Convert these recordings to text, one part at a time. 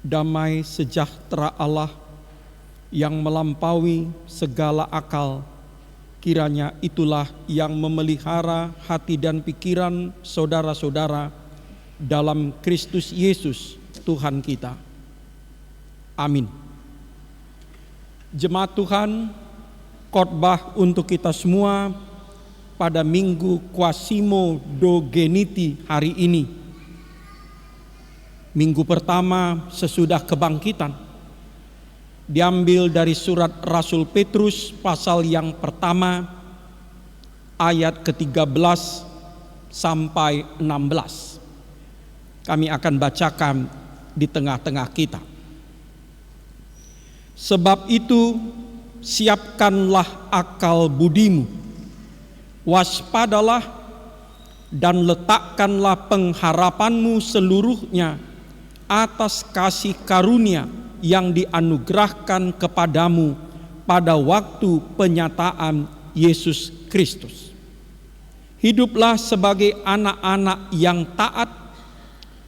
Damai sejahtera Allah yang melampaui segala akal, kiranya itulah yang memelihara hati dan pikiran saudara-saudara dalam Kristus Yesus Tuhan kita. Amin. Jemaat Tuhan, khotbah untuk kita semua pada Minggu Quasimodogeniti hari ini, minggu pertama sesudah kebangkitan, diambil dari surat Rasul Petrus pasal yang pertama ayat ke-13 sampai 16. Kami akan bacakan di tengah-tengah kita. Sebab itu siapkanlah akal budimu, waspadalah dan letakkanlah pengharapanmu seluruhnya atas kasih karunia yang dianugerahkan kepadamu pada waktu penyataan Yesus Kristus. Hiduplah sebagai anak-anak yang taat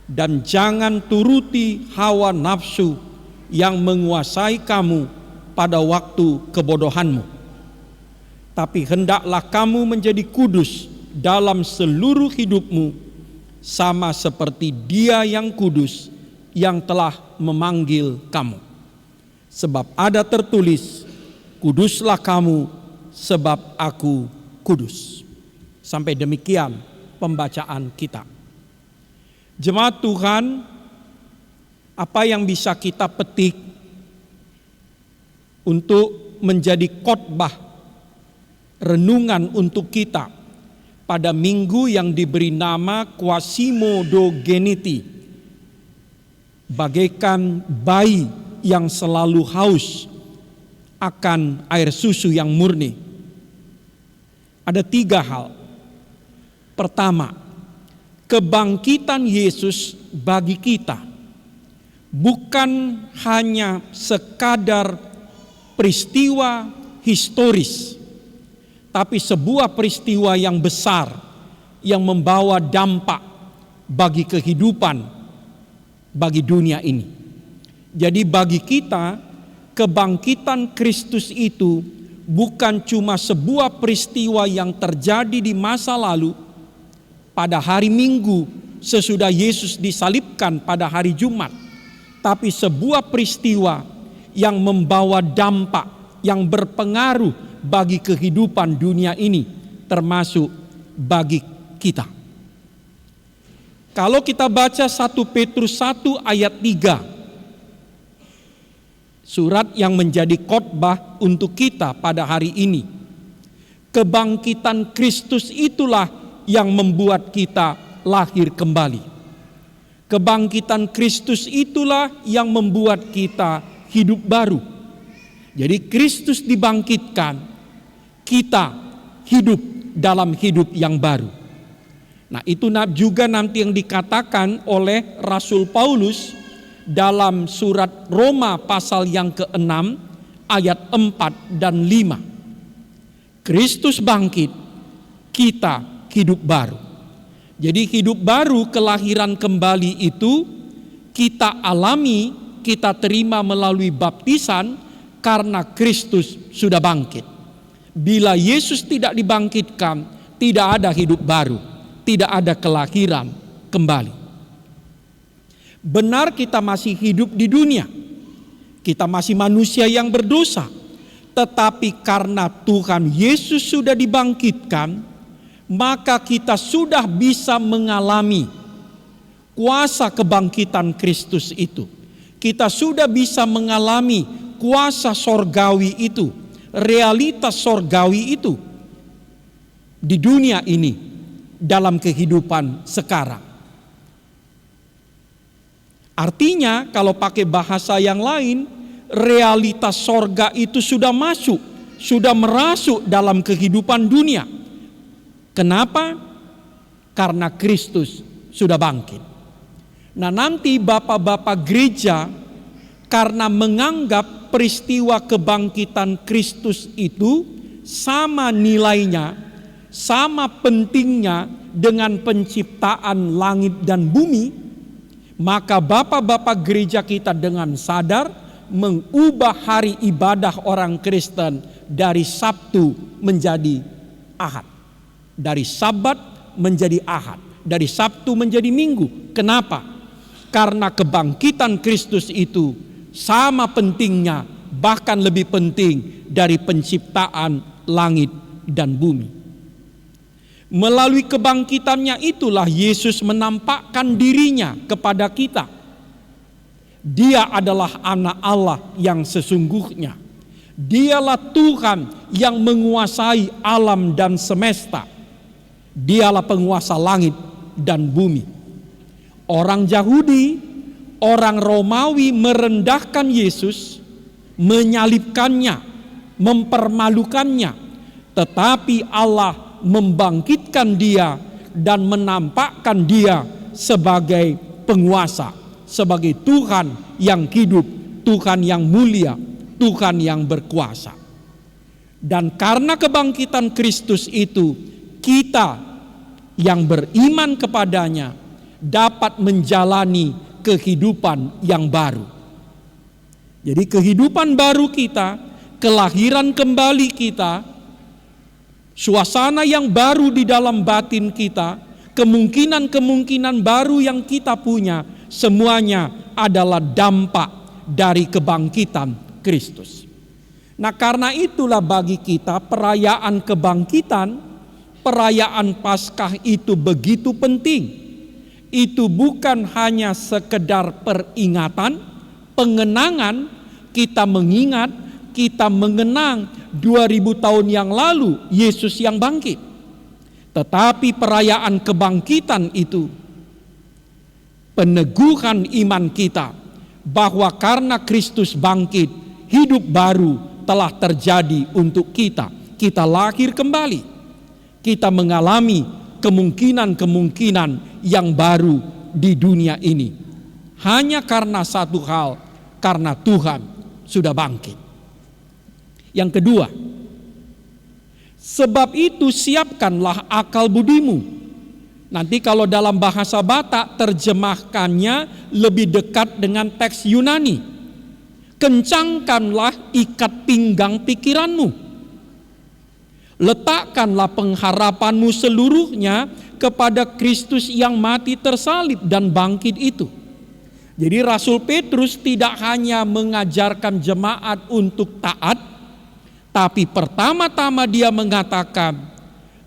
dan jangan turuti hawa nafsu yang menguasai kamu pada waktu kebodohanmu. Tapi hendaklah kamu menjadi kudus dalam seluruh hidupmu, sama seperti Dia yang kudus yang telah memanggil kamu. Sebab ada tertulis, kuduslah kamu sebab aku kudus. Sampai demikian pembacaan kita. Jemaat Tuhan, apa yang bisa kita petik untuk menjadi khotbah renungan untuk kita pada minggu yang diberi nama Quasimodogeniti, bagaikan bayi yang selalu haus akan air susu yang murni. Ada 3 hal. Pertama, kebangkitan Yesus bagi kita bukan hanya sekadar peristiwa historis, tapi sebuah peristiwa yang besar yang membawa dampak bagi kehidupan, bagi dunia ini. Jadi bagi kita, kebangkitan Kristus itu bukan cuma sebuah peristiwa yang terjadi di masa lalu pada hari Minggu sesudah Yesus disalibkan pada hari Jumat, tapi sebuah peristiwa yang membawa dampak, yang berpengaruh bagi kehidupan dunia ini, termasuk bagi kita. Kalau kita baca 1 Petrus 1 ayat 3, surat yang menjadi khotbah untuk kita pada hari ini, kebangkitan Kristus itulah yang membuat kita lahir kembali. Kebangkitan Kristus itulah yang membuat kita hidup baru. Jadi Kristus dibangkitkan, kita hidup dalam hidup yang baru. Nah, itu juga nanti yang dikatakan oleh Rasul Paulus dalam surat Roma pasal yang ke-6 ayat 4 dan 5. Kristus bangkit, kita hidup baru. Jadi hidup baru, kelahiran kembali itu kita alami, kita terima melalui baptisan karena Kristus sudah bangkit. Bila Yesus tidak dibangkitkan, tidak ada hidup baru, tidak ada kelahiran kembali. Benar kita masih hidup di dunia, kita masih manusia yang berdosa, tetapi karena Tuhan Yesus sudah dibangkitkan, maka kita sudah bisa mengalami kuasa kebangkitan Kristus itu. Kita sudah bisa mengalami kuasa sorgawi itu, realitas sorgawi itu di dunia ini, dalam kehidupan sekarang. Artinya kalau pakai bahasa yang lain, realitas sorga itu sudah masuk, sudah merasuk dalam kehidupan dunia. Kenapa? Karena Kristus sudah bangkit. Nah, nanti bapak-bapak gereja karena menganggap peristiwa kebangkitan Kristus itu sama nilainya, sama pentingnya dengan penciptaan langit dan bumi, Maka bapak-bapak gereja kita dengan sadar mengubah hari ibadah orang Kristen dari Sabtu menjadi Ahad. Dari Sabat menjadi Ahad. Dari Sabtu menjadi Minggu. Kenapa? Karena kebangkitan Kristus itu sama pentingnya, bahkan lebih penting dari penciptaan langit dan bumi. Melalui kebangkitannya itulah Yesus menampakkan dirinya kepada kita. Dia adalah anak Allah yang sesungguhnya. Dialah Tuhan yang menguasai alam dan semesta. Dialah penguasa langit dan bumi. Orang Yahudi, orang Romawi merendahkan Yesus, menyalibkannya, mempermalukannya. Tetapi Allah membangkitkan dia dan menampakkan dia sebagai penguasa, sebagai Tuhan yang hidup, Tuhan yang mulia, Tuhan yang berkuasa. Dan karena kebangkitan Kristus itu, kita yang beriman kepadanya dapat menjalani kehidupan yang baru. Jadi kehidupan baru kita, kelahiran kembali kita, suasana yang baru di dalam batin kita, kemungkinan-kemungkinan baru yang kita punya, semuanya adalah dampak dari kebangkitan Kristus. Nah, karena itulah bagi kita perayaan kebangkitan, perayaan Paskah itu begitu penting. Itu bukan hanya sekedar peringatan, pengenangan, kita mengingat, kita mengenang 2000 tahun yang lalu Yesus yang bangkit. Tetapi perayaan kebangkitan itu peneguhan iman kita bahwa karena Kristus bangkit, hidup baru telah terjadi untuk kita. Kita lahir kembali. Kita mengalami kemungkinan-kemungkinan yang baru di dunia ini. Hanya karena satu hal, karena Tuhan sudah bangkit. Yang kedua, sebab itu siapkanlah akal budimu. Nanti kalau dalam bahasa Batak terjemahkannya lebih dekat dengan teks Yunani. Kencangkanlah ikat pinggang pikiranmu. Letakkanlah pengharapanmu seluruhnya kepada Kristus yang mati tersalib dan bangkit itu. Jadi Rasul Petrus tidak hanya mengajarkan jemaat untuk taat, tapi pertama-tama dia mengatakan,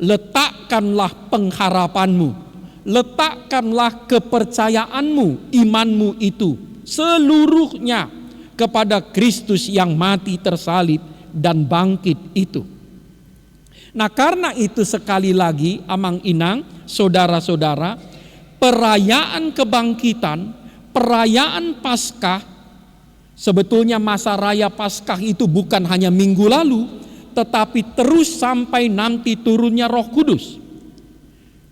letakkanlah pengharapanmu, letakkanlah kepercayaanmu, imanmu itu seluruhnya kepada Kristus yang mati tersalib dan bangkit itu. Nah, karena itu sekali lagi Amang Inang, saudara-saudara, perayaan kebangkitan, perayaan Paskah, sebetulnya masa raya Paskah itu bukan hanya minggu lalu, tetapi terus sampai nanti turunnya Roh Kudus.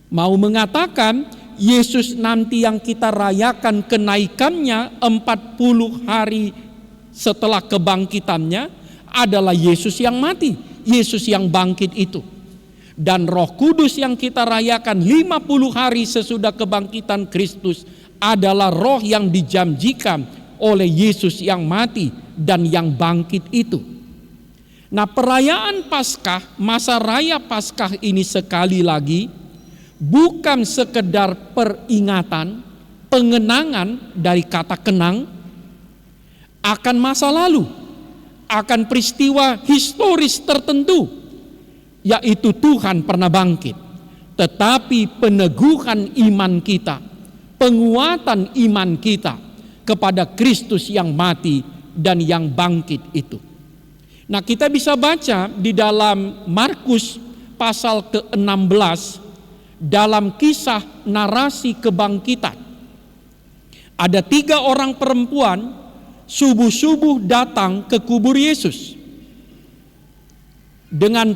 Mau mengatakan Yesus nanti yang kita rayakan kenaikannya 40 hari setelah kebangkitannya adalah Yesus yang mati, Yesus yang bangkit itu. Dan Roh Kudus yang kita rayakan 50 hari sesudah kebangkitan Kristus adalah roh yang dijanjikan oleh Yesus yang mati dan yang bangkit itu. Nah, perayaan Paskah, masa raya Paskah ini sekali lagi bukan sekedar peringatan, pengenangan dari kata kenang akan masa lalu, akan peristiwa historis tertentu, yaitu Tuhan pernah bangkit. Tetapi peneguhan iman kita, penguatan iman kita kepada Kristus yang mati dan yang bangkit itu. Nah, kita bisa baca di dalam Markus pasal ke-16 dalam kisah narasi kebangkitan. Ada 3 orang perempuan subuh-subuh datang ke kubur Yesus.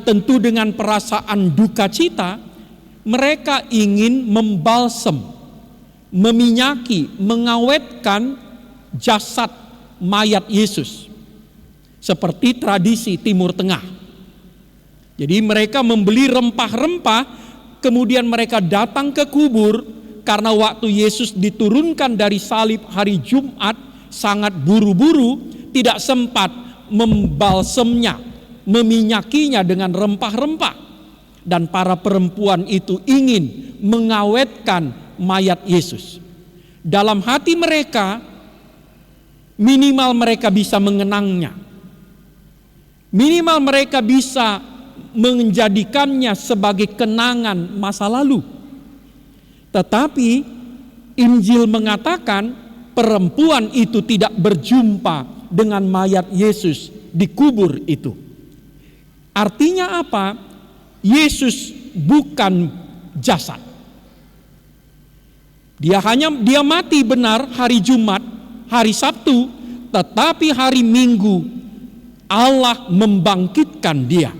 Tentu dengan perasaan duka cita, mereka ingin membalsem, meminyaki, mengawetkan jasad mayat Yesus seperti tradisi Timur Tengah. Jadi mereka membeli rempah-rempah, kemudian mereka datang ke kubur, karena waktu Yesus diturunkan dari salib hari Jumat sangat buru-buru, tidak sempat membalsemnya, meminyakinya dengan rempah-rempah. Dan para perempuan itu ingin mengawetkan mayat Yesus. Dalam hati mereka, minimal mereka bisa mengenangnya. Minimal mereka bisa menjadikannya sebagai kenangan masa lalu. Tetapi Injil mengatakan perempuan itu tidak berjumpa dengan mayat Yesus di kubur itu. Artinya apa? Yesus bukan jasad. Dia mati benar hari Jumat, hari Sabtu, tetapi hari Minggu Allah membangkitkan dia.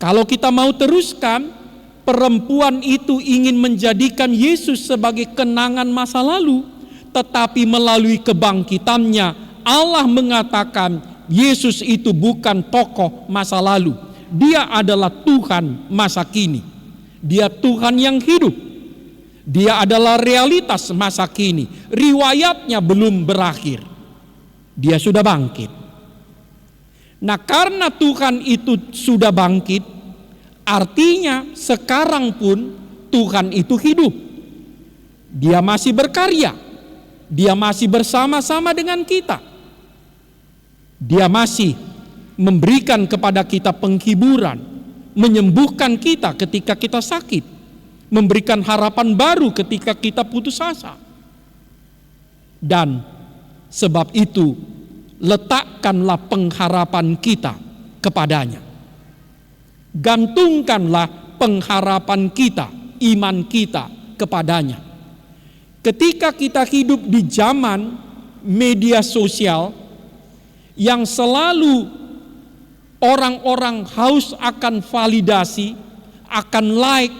Kalau kita mau teruskan, perempuan itu ingin menjadikan Yesus sebagai kenangan masa lalu, tetapi melalui kebangkitannya Allah mengatakan Yesus itu bukan tokoh masa lalu. Dia adalah Tuhan masa kini. Dia Tuhan yang hidup. Dia adalah realitas masa kini. Riwayatnya belum berakhir. Dia sudah bangkit. Nah, karena Tuhan itu sudah bangkit, artinya sekarang pun Tuhan itu hidup. Dia masih berkarya. Dia masih bersama-sama dengan kita. Dia masih memberikan kepada kita penghiburan, menyembuhkan kita ketika kita sakit, memberikan harapan baru ketika kita putus asa. Dan sebab itu, letakkanlah pengharapan kita kepadanya. Gantungkanlah pengharapan kita, iman kita kepadanya. Ketika kita hidup di zaman media sosial yang selalu orang-orang haus akan validasi, akan like,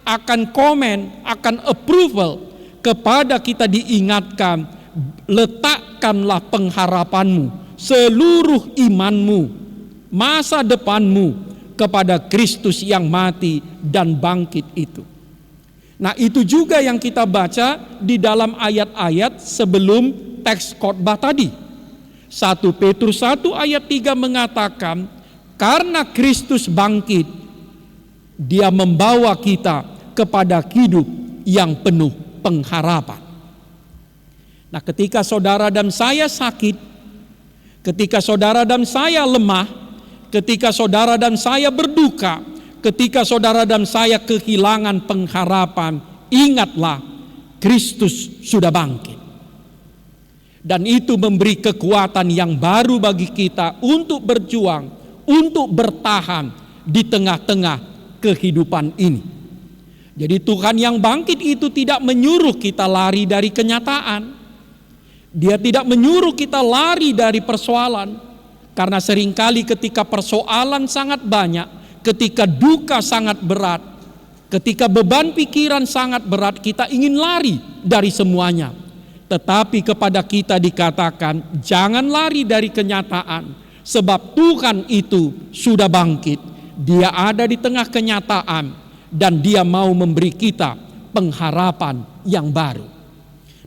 akan komen, akan approval, kepada kita diingatkan, letakkanlah pengharapanmu, seluruh imanmu, masa depanmu kepada Kristus yang mati dan bangkit itu. Nah, itu juga yang kita baca di dalam ayat-ayat sebelum teks khotbah tadi. 1 Petrus 1 ayat 3 mengatakan, karena Kristus bangkit, Dia membawa kita kepada hidup yang penuh pengharapan. Nah, ketika saudara dan saya sakit, ketika saudara dan saya lemah, ketika saudara dan saya berduka, ketika saudara dan saya kehilangan pengharapan, ingatlah Kristus sudah bangkit. Dan itu memberi kekuatan yang baru bagi kita untuk berjuang, untuk bertahan di tengah-tengah kehidupan ini. Jadi Tuhan yang bangkit itu tidak menyuruh kita lari dari kenyataan. Dia tidak menyuruh kita lari dari persoalan. Karena seringkali ketika persoalan sangat banyak, ketika duka sangat berat, ketika beban pikiran sangat berat, kita ingin lari dari semuanya. Tetapi kepada kita dikatakan, jangan lari dari kenyataan. Sebab Tuhan itu sudah bangkit. Dia ada di tengah kenyataan. Dan Dia mau memberi kita pengharapan yang baru.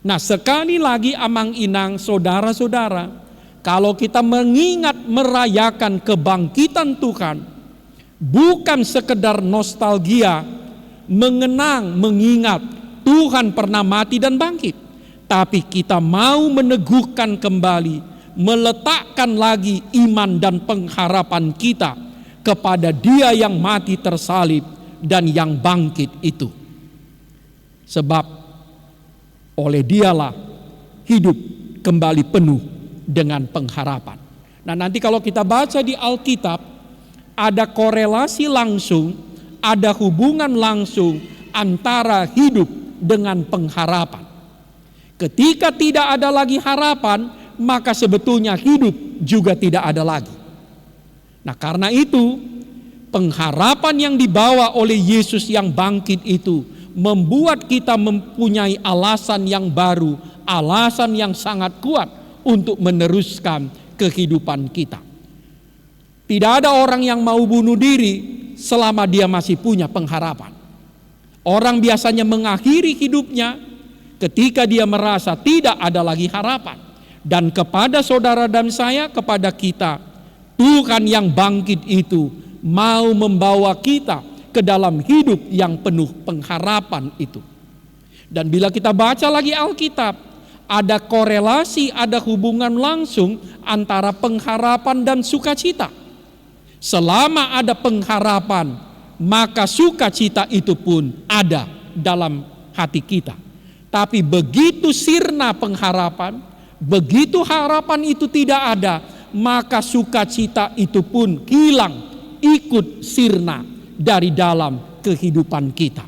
Nah, sekali lagi amang-inang saudara-saudara, kalau kita mengingat merayakan kebangkitan Tuhan, bukan sekedar nostalgia, mengenang, mengingat Tuhan pernah mati dan bangkit. Tapi kita mau meneguhkan kembali, meletakkan lagi iman dan pengharapan kita kepada Dia yang mati tersalib dan yang bangkit itu. Sebab oleh Dialah hidup kembali penuh dengan pengharapan. Nah, nanti kalau kita baca di Alkitab, ada korelasi langsung, ada hubungan langsung antara hidup dengan pengharapan. Ketika tidak ada lagi harapan, maka sebetulnya hidup juga tidak ada lagi. Nah, karena itu pengharapan yang dibawa oleh Yesus yang bangkit itu membuat kita mempunyai alasan yang baru, alasan yang sangat kuat untuk meneruskan kehidupan kita. Tidak ada orang yang mau bunuh diri selama dia masih punya pengharapan. Orang biasanya mengakhiri hidupnya ketika dia merasa tidak ada lagi harapan. Dan kepada saudara dan saya, kepada kita, Tuhan yang bangkit itu mau membawa kita ke dalam hidup yang penuh pengharapan itu. Dan bila kita baca lagi Alkitab, ada korelasi, ada hubungan langsung antara pengharapan dan sukacita. Selama ada pengharapan, maka sukacita itu pun ada dalam hati kita. Tapi begitu sirna pengharapan, begitu harapan itu tidak ada, maka sukacita itu pun hilang, ikut sirna dari dalam kehidupan kita.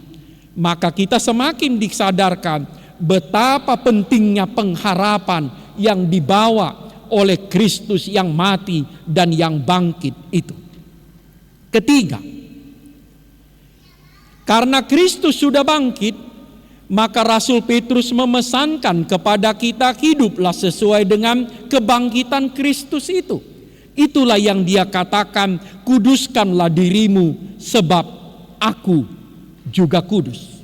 Maka kita semakin disadarkan betapa pentingnya pengharapan yang dibawa oleh Kristus yang mati dan yang bangkit itu. Ketiga, karena Kristus sudah bangkit, maka Rasul Petrus memesankan kepada kita, hiduplah sesuai dengan kebangkitan Kristus itu. Itulah yang dia katakan, kuduskanlah dirimu sebab aku juga kudus.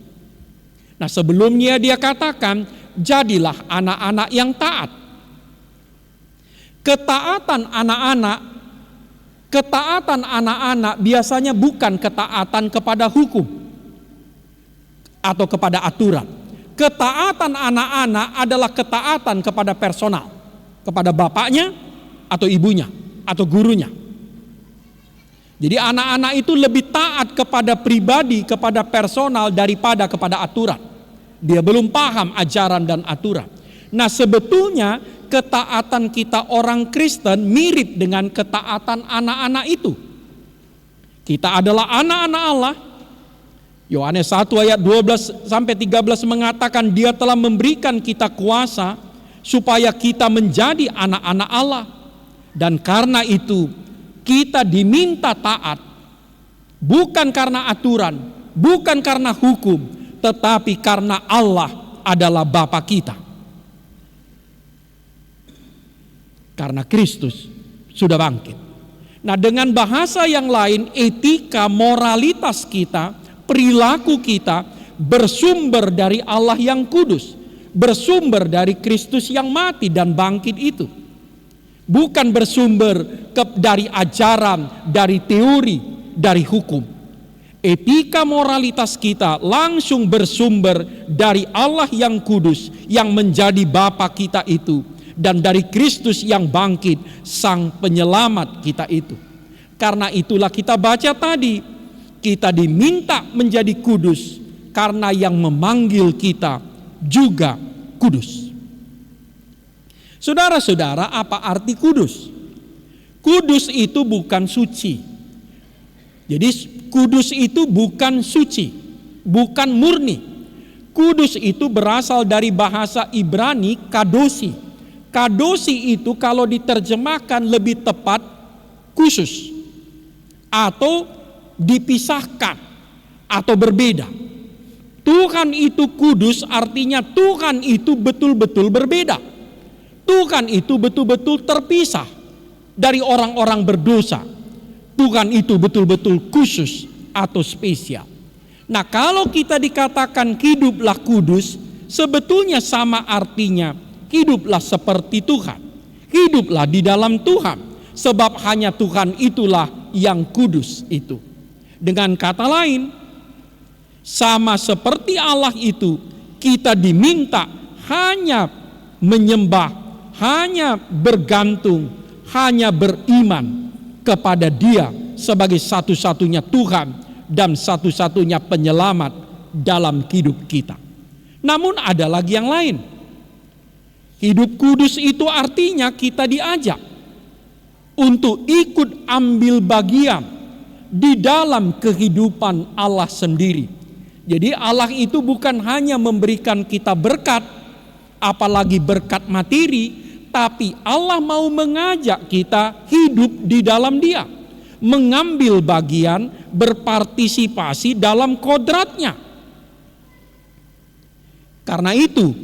Nah, sebelumnya dia katakan, jadilah anak-anak yang taat. Ketaatan anak-anak biasanya bukan ketaatan kepada hukum atau kepada aturan. Ketaatan anak-anak adalah ketaatan kepada personal, kepada bapaknya atau ibunya atau gurunya. Jadi anak-anak itu lebih taat kepada pribadi, kepada personal daripada kepada aturan. Dia belum paham ajaran dan aturan. Nah, sebetulnya ketaatan kita orang Kristen mirip dengan ketaatan anak-anak itu. Kita adalah anak-anak Allah. Yohanes 1 ayat 12 sampai 13 mengatakan dia telah memberikan kita kuasa supaya kita menjadi anak-anak Allah. Dan karena itu kita diminta taat, bukan karena aturan, bukan karena hukum, tetapi karena Allah adalah Bapa kita. Karena Kristus sudah bangkit. Nah, dengan bahasa yang lain, etika, moralitas kita, perilaku kita bersumber dari Allah yang kudus, bersumber dari Kristus yang mati dan bangkit itu. Bukan bersumber dari ajaran, dari teori, dari hukum. Etika moralitas kita langsung bersumber dari Allah yang kudus, yang menjadi Bapa kita itu, dan dari Kristus yang bangkit, Sang Penyelamat kita itu. Karena itulah kita baca tadi, kita diminta menjadi kudus karena yang memanggil kita juga kudus. Saudara-saudara, apa arti kudus? Kudus itu bukan suci. Jadi kudus itu bukan suci, bukan murni. Kudus itu berasal dari bahasa Ibrani kadosi. Kadosi itu kalau diterjemahkan lebih tepat khusus atau dipisahkan atau berbeda. Tuhan itu kudus artinya Tuhan itu betul-betul berbeda. Tuhan itu betul-betul terpisah dari orang-orang berdosa. Tuhan itu betul-betul khusus atau spesial. Nah, kalau kita dikatakan hiduplah kudus, sebetulnya sama artinya hiduplah seperti Tuhan. Hiduplah di dalam Tuhan, sebab hanya Tuhan itulah yang kudus itu. Dengan kata lain, sama seperti Allah itu, kita diminta hanya menyembah, hanya bergantung, hanya beriman kepada Dia sebagai satu-satunya Tuhan dan satu-satunya penyelamat dalam hidup kita. Namun ada lagi yang lain. Hidup kudus itu artinya kita diajak untuk ikut ambil bagian di dalam kehidupan Allah sendiri. Jadi Allah itu bukan hanya memberikan kita berkat, apalagi berkat materi, tapi Allah mau mengajak kita hidup di dalam Dia, mengambil bagian, berpartisipasi dalam kodratnya. Karena itu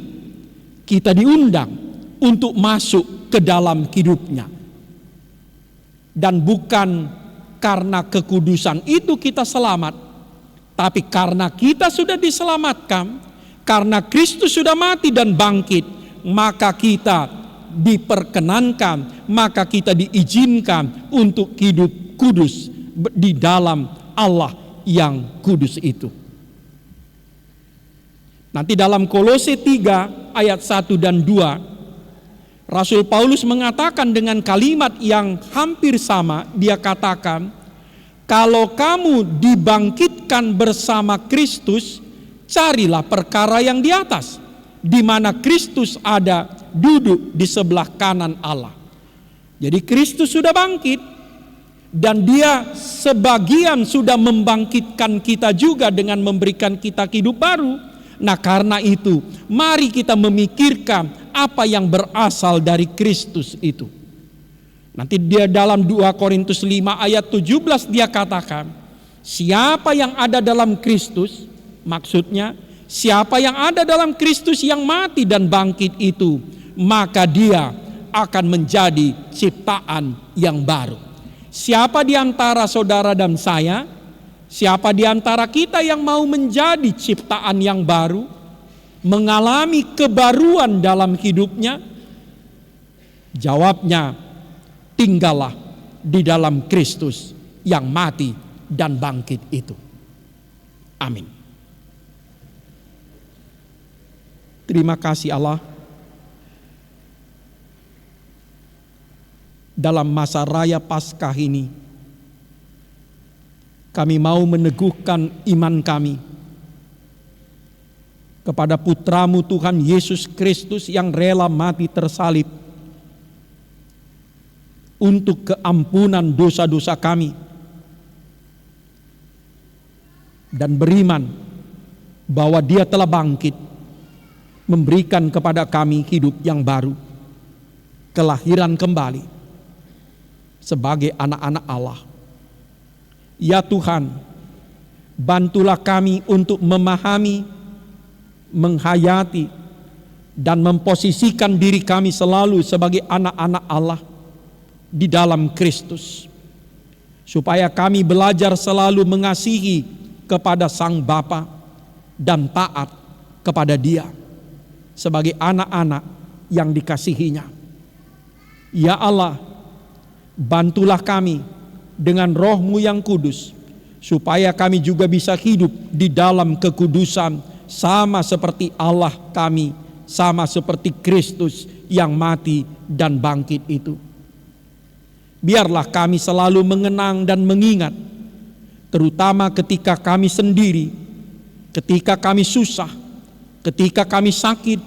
kita diundang untuk masuk ke dalam hidupnya. Dan bukan karena kekudusan itu kita selamat, Tapi karena kita sudah diselamatkan, karena Kristus sudah mati dan bangkit, maka kita diperkenankan, maka kita diizinkan untuk hidup kudus di dalam Allah yang kudus itu. Nanti dalam Kolose 3 ayat 1 dan 2, Rasul Paulus mengatakan dengan kalimat yang hampir sama. Dia katakan, kalau kamu dibangkitkan bersama Kristus, carilah perkara yang di atas, di mana Kristus ada duduk di sebelah kanan Allah. Jadi Kristus sudah bangkit, dan Dia sebagian sudah membangkitkan kita juga dengan memberikan kita hidup baru. Nah, karena itu mari kita memikirkan apa yang berasal dari Kristus itu. Nanti dia dalam 2 Korintus 5 ayat 17 dia katakan, siapa yang ada dalam Kristus, maksudnya siapa yang ada dalam Kristus yang mati dan bangkit itu, maka dia akan menjadi ciptaan yang baru. Siapa di antara saudara dan saya, siapa di antara kita yang mau menjadi ciptaan yang baru, mengalami kebaruan dalam hidupnya? Jawabnya, tinggallah di dalam Kristus yang mati dan bangkit itu. Amin. Terima kasih Allah. Dalam masa raya Paskah ini, kami mau meneguhkan iman kami kepada Putramu Tuhan Yesus Kristus yang rela mati tersalib untuk keampunan dosa-dosa kami, dan beriman bahwa Dia telah bangkit, memberikan kepada kami hidup yang baru, kelahiran kembali sebagai anak-anak Allah. Ya Tuhan, bantulah kami untuk memahami, menghayati, dan memposisikan diri kami selalu sebagai anak-anak Allah di dalam Kristus, supaya kami belajar selalu mengasihi kepada Sang Bapa dan taat kepada Dia sebagai anak-anak yang dikasihinya. Ya Allah, bantulah kami dengan Roh-Mu yang kudus, supaya kami juga bisa hidup di dalam kekudusan, sama seperti Allah kami, sama seperti Kristus yang mati dan bangkit itu. Biarlah kami selalu mengenang dan mengingat, terutama ketika kami sendiri, ketika kami susah, ketika kami sakit,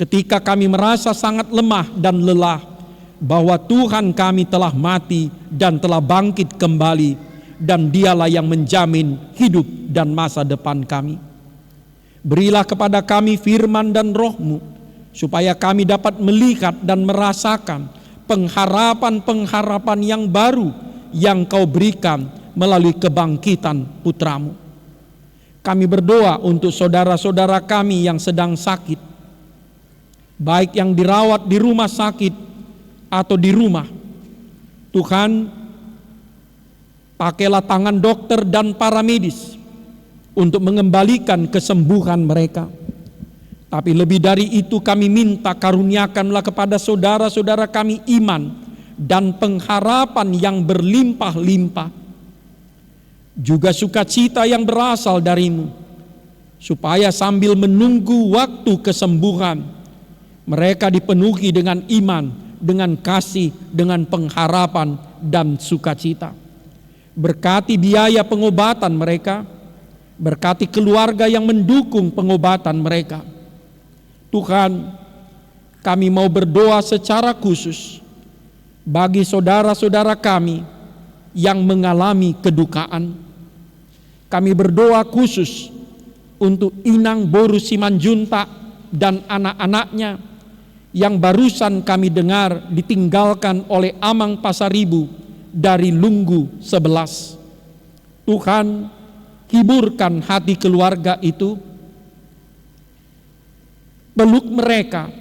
ketika kami merasa sangat lemah dan lelah, bahwa Tuhan kami telah mati dan telah bangkit kembali, dan Dialah yang menjamin hidup dan masa depan kami. Berilah kepada kami firman dan Roh-Mu, supaya kami dapat melihat dan merasakan pengharapan-pengharapan yang baru yang Kau berikan melalui kebangkitan Putra-Mu. Kami berdoa untuk saudara-saudara kami yang sedang sakit, baik yang dirawat di rumah sakit atau di rumah. Tuhan, pakailah tangan dokter dan para medis untuk mengembalikan kesembuhan mereka. Tapi lebih dari itu, kami minta karuniakanlah kepada saudara-saudara kami iman dan pengharapan yang berlimpah-limpah, juga sukacita yang berasal dari-Mu, supaya sambil menunggu waktu kesembuhan, mereka dipenuhi dengan iman, dengan kasih, dengan pengharapan dan sukacita. Berkati biaya pengobatan mereka, berkati keluarga yang mendukung pengobatan mereka. Tuhan, kami mau berdoa secara khusus bagi saudara-saudara kami yang mengalami kedukaan. Kami berdoa khusus untuk Inang Boru Simanjuntak dan anak-anaknya yang barusan kami dengar ditinggalkan oleh Amang Pasaribu dari Lunggu 11. Tuhan, hiburkan hati keluarga itu, peluk mereka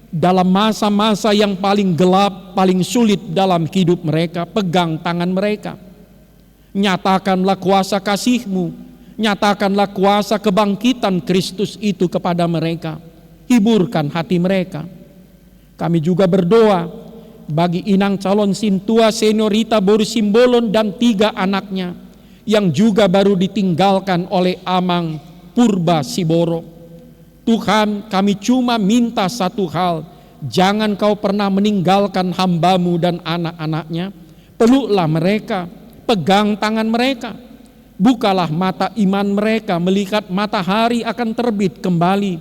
dalam masa-masa yang paling gelap, paling sulit dalam hidup mereka. Pegang tangan mereka, nyatakanlah kuasa kasih-Mu Nyatakanlah kuasa kebangkitan Kristus itu kepada mereka. Hiburkan hati mereka. Kami juga berdoa bagi inang calon sintua Senorita Boru Simbolon dan 3 anaknya yang juga baru ditinggalkan oleh Amang Purba Siboro. Tuhan, kami cuma minta satu hal, jangan kau pernah meninggalkan hamba-Mu dan anak-anaknya. Peluklah mereka, pegang tangan mereka. Bukalah mata iman mereka melihat matahari akan terbit kembali.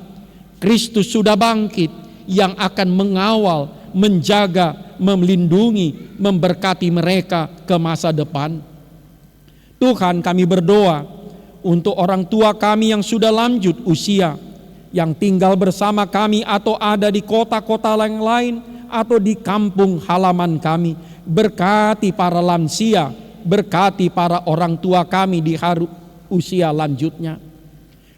Kristus sudah bangkit yang akan mengawal, menjaga, melindungi, memberkati mereka ke masa depan. Tuhan, kami berdoa untuk orang tua kami yang sudah lanjut usia, yang tinggal bersama kami atau ada di kota-kota yang lain atau di kampung halaman kami. Berkati para lansia, berkati para orang tua kami di usia lanjutnya.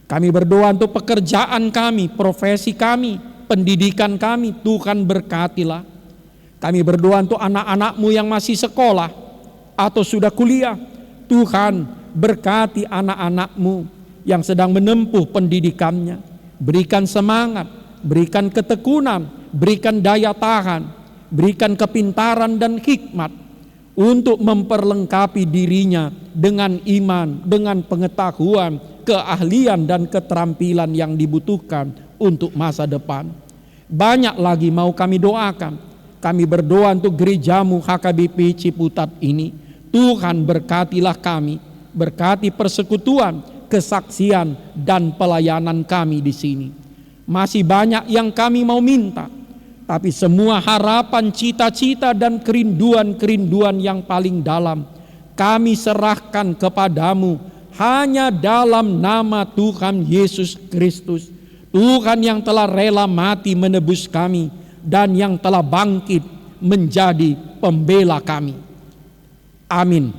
Kami berdoa untuk pekerjaan kami, profesi kami, pendidikan kami. Tuhan berkatilah. Kami berdoa untuk anak-anak-Mu yang masih sekolah atau sudah kuliah. Tuhan berkati anak-anak-Mu yang sedang menempuh pendidikannya. Berikan semangat, berikan ketekunan, berikan daya tahan, berikan kepintaran dan hikmat untuk memperlengkapi dirinya dengan iman, dengan pengetahuan, keahlian dan keterampilan yang dibutuhkan untuk masa depan. Banyak lagi mau kami doakan. Kami berdoa untuk gereja-Mu HKBP Ciputat ini. Tuhan berkatilah kami, berkati persekutuan, kesaksian dan pelayanan kami di sini. Masih banyak yang kami mau minta, tapi semua harapan, cita-cita dan kerinduan-kerinduan yang paling dalam kami serahkan kepadamu hanya dalam nama Tuhan Yesus Kristus. Tuhan yang telah rela mati menebus kami dan yang telah bangkit menjadi pembela kami. Amin.